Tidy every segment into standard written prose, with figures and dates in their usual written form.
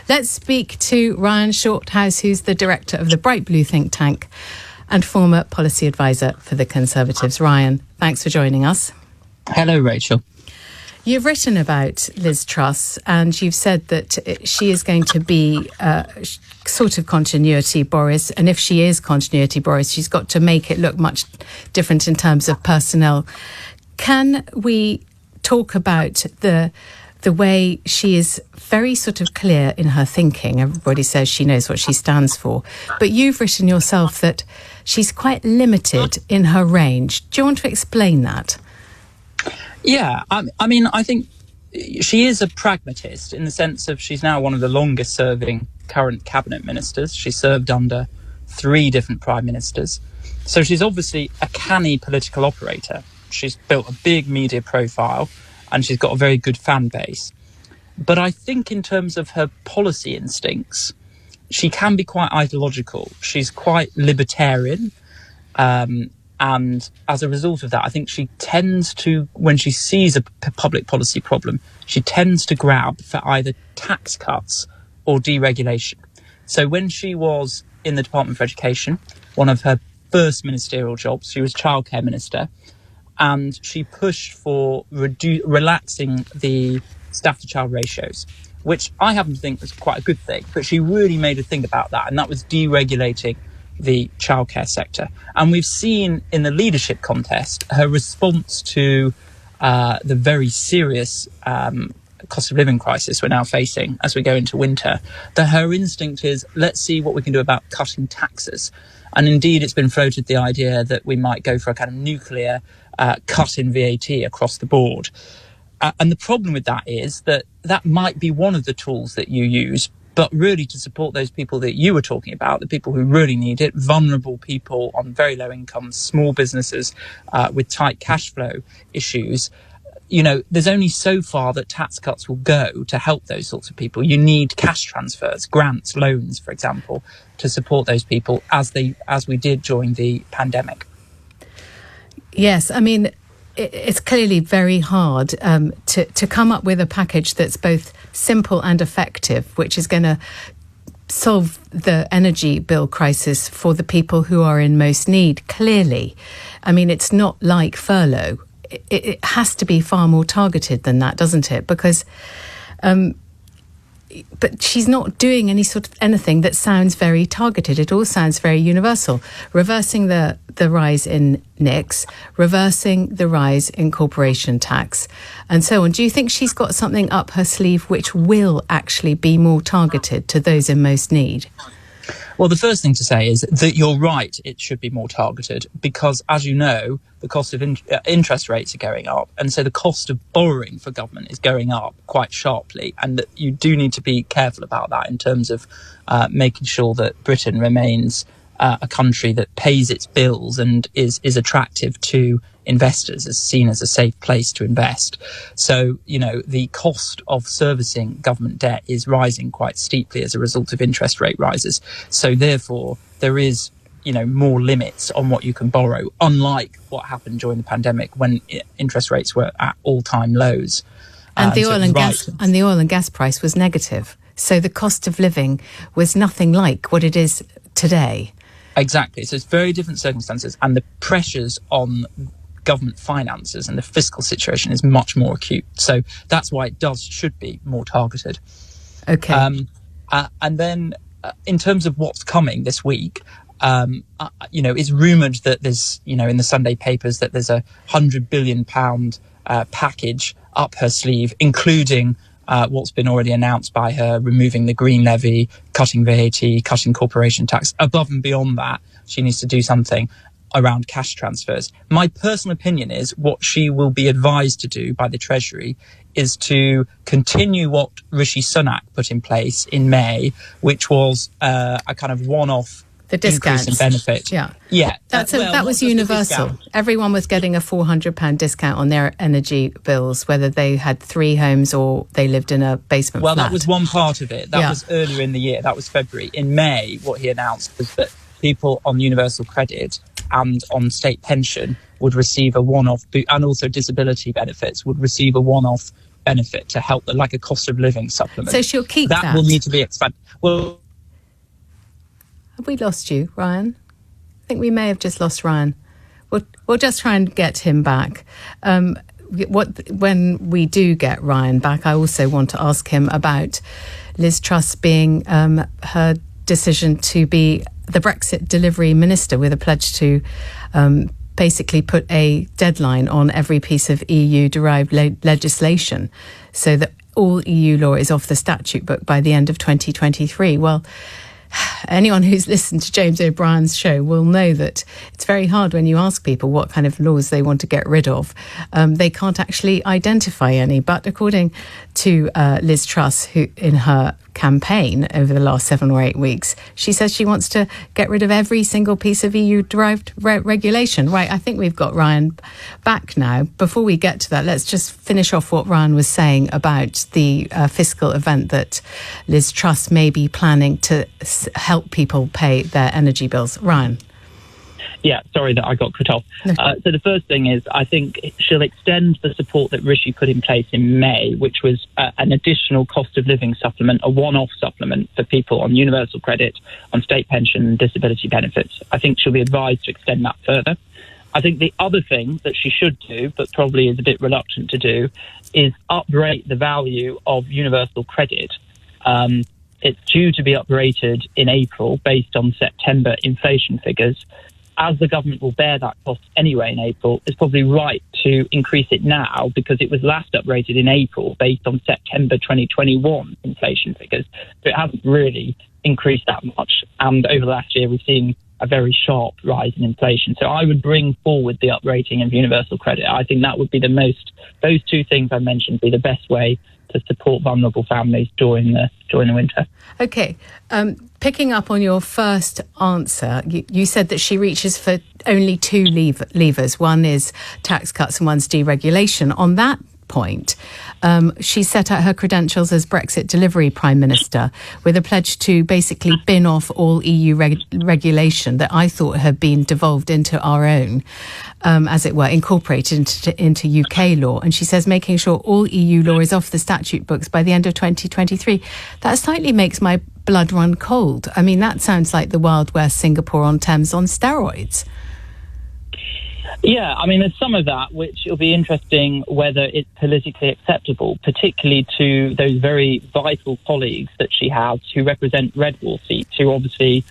Let's speak to Ryan Shorthouse, who's the director of the Bright Blue think tank and former policy advisor for the Conservatives. Ryan, thanks for joining us. Hello, Rachel. You've written about Liz Truss and you've said that she is going to be sort of continuity Boris. And if she is continuity Boris, she's got to make it look much different in terms of personnel. Can we talk about the way she is very sort of clear in her thinking? Everybody says she knows what she stands for. But you've written yourself that she's quite limited in her range. Do you want to explain that? Yeah, I mean, I think she is a pragmatist in the sense of she's now one of the longest serving current cabinet ministers. She served under 3 different prime ministers. So she's obviously a canny political operator. She's built a big media profile and she's got a very good fan base. But I think in terms of her policy instincts, she can be quite ideological. She's quite libertarian. And as a result of that, I think she tends to, when she sees a public policy problem, she tends to grab for either tax cuts or deregulation. So when she was in the Department for Education, one of her first ministerial jobs, she was childcare minister, and she pushed for relaxing the staff-to-child ratios, which I happen to think was quite a good thing. But she really made a thing about that, and that was deregulating the childcare sector. And we've seen in the leadership contest her response to the very serious cost of living crisis we're now facing as we go into winter, that her instinct is, let's see what we can do about cutting taxes. And indeed, it's been floated the idea that we might go for a kind of nuclear cut in VAT across the board. And the problem with that is that that might be one of the tools that you use, but really to support those people that you were talking about, the people who really need it, vulnerable people on very low incomes, small businesses with tight cash flow issues. You know, there's only so far that tax cuts will go to help those sorts of people. You need cash transfers, grants, loans, for example, to support those people as we did during the pandemic. Yes, I mean, it's clearly very hard to come up with a package that's both simple and effective, which is going to solve the energy bill crisis for the people who are in most need, clearly. I mean, it's not like furlough. It has to be far more targeted than that, doesn't it? Because, but she's not doing anything that sounds very targeted. It all sounds very universal. Reversing the rise in NICs, reversing the rise in corporation tax, and so on. Do you think she's got something up her sleeve which will actually be more targeted to those in most need? Well, the first thing to say is that you're right, it should be more targeted because, as you know, the cost of interest rates are going up. And so the cost of borrowing for government is going up quite sharply. And that you do need to be careful about that in terms of making sure that Britain remains a country that pays its bills and is attractive to investors, is seen as a safe place to invest. So, you know, the cost of servicing government debt is rising quite steeply as a result of interest rate rises. So therefore, there is, you know, more limits on what you can borrow, unlike what happened during the pandemic when interest rates were at all-time lows. And the oil and gas price was negative. So the cost of living was nothing like what it is today. Exactly. So it's very different circumstances, and the pressures on government finances and the fiscal situation is much more acute. So that's why it should be more targeted. Okay. And then in terms of what's coming this week, you know, it's rumoured that there's, you know, in the Sunday papers that there's £100 billion package up her sleeve, including what's been already announced by her, removing the green levy, cutting VAT, cutting corporation tax. Above and beyond that, she needs to do something around cash transfers. My personal opinion is what she will be advised to do by the Treasury is to continue what Rishi Sunak put in place in May, which was a kind of one-off increase in benefit. Yeah. That was universal. Everyone was getting a £400 discount on their energy bills, whether they had 3 homes or they lived in a basement flat. Well, that was one part of it. That was earlier in the year. That was February. In May, what he announced was that people on universal credit and on state pension would receive a one-off, and also disability benefits would receive a one-off benefit to help, like a cost of living supplement. So she'll keep that. That will need to be expanded. Well, have we lost you, Ryan? I think we may have just lost Ryan. We'll just try and get him back. When we do get Ryan back, I also want to ask him about Liz Truss being her decision to be the Brexit delivery minister, with a pledge to basically put a deadline on every piece of EU-derived legislation, so that all EU law is off the statute book by the end of 2023. Well, anyone who's listened to James O'Brien's show will know that it's very hard when you ask people what kind of laws they want to get rid of. They can't actually identify any. But according to Liz Truss, who in her campaign over the last 7 or 8 weeks, she says she wants to get rid of every single piece of EU-derived regulation. Right, I think we've got Ryan back now. Before we get to that, let's just finish off what Ryan was saying about the fiscal event that Liz Truss may be planning to help people pay their energy bills. Ryan. Yeah, sorry that I got cut off. So the first thing is, I think she'll extend the support that Rishi put in place in May, which was an additional cost of living supplement, a one-off supplement for people on universal credit, on state pension and disability benefits. I think she'll be advised to extend that further. I think the other thing that she should do, but probably is a bit reluctant to do, is uprate the value of universal credit. It's due to be uprated in April based on September inflation figures. As the government will bear that cost anyway in April, it's probably right to increase it now, because it was last uprated in April based on September 2021 inflation figures. So it hasn't really increased that much. And over the last year, we've seen a very sharp rise in inflation. So I would bring forward the uprating of universal credit. I think that would be those two things I mentioned be the best way to support vulnerable families during the winter. Okay. Picking up on your first answer, you said that she reaches for only two levers. One is tax cuts and one's deregulation. On that point, she set out her credentials as Brexit delivery Prime Minister with a pledge to basically bin off all EU regulation that I thought had been devolved into our own, as it were, incorporated into UK law. And she says making sure all EU law is off the statute books by the end of 2023. That slightly makes my blood run cold. I mean, that sounds like the Wild West Singapore on Thames on steroids. Yeah, I mean, there's some of that which will be interesting whether it's politically acceptable, particularly to those very vital colleagues that she has who represent red wall seats, who obviously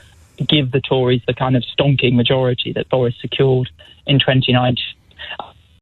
give the Tories the kind of stonking majority that Boris secured in 2019.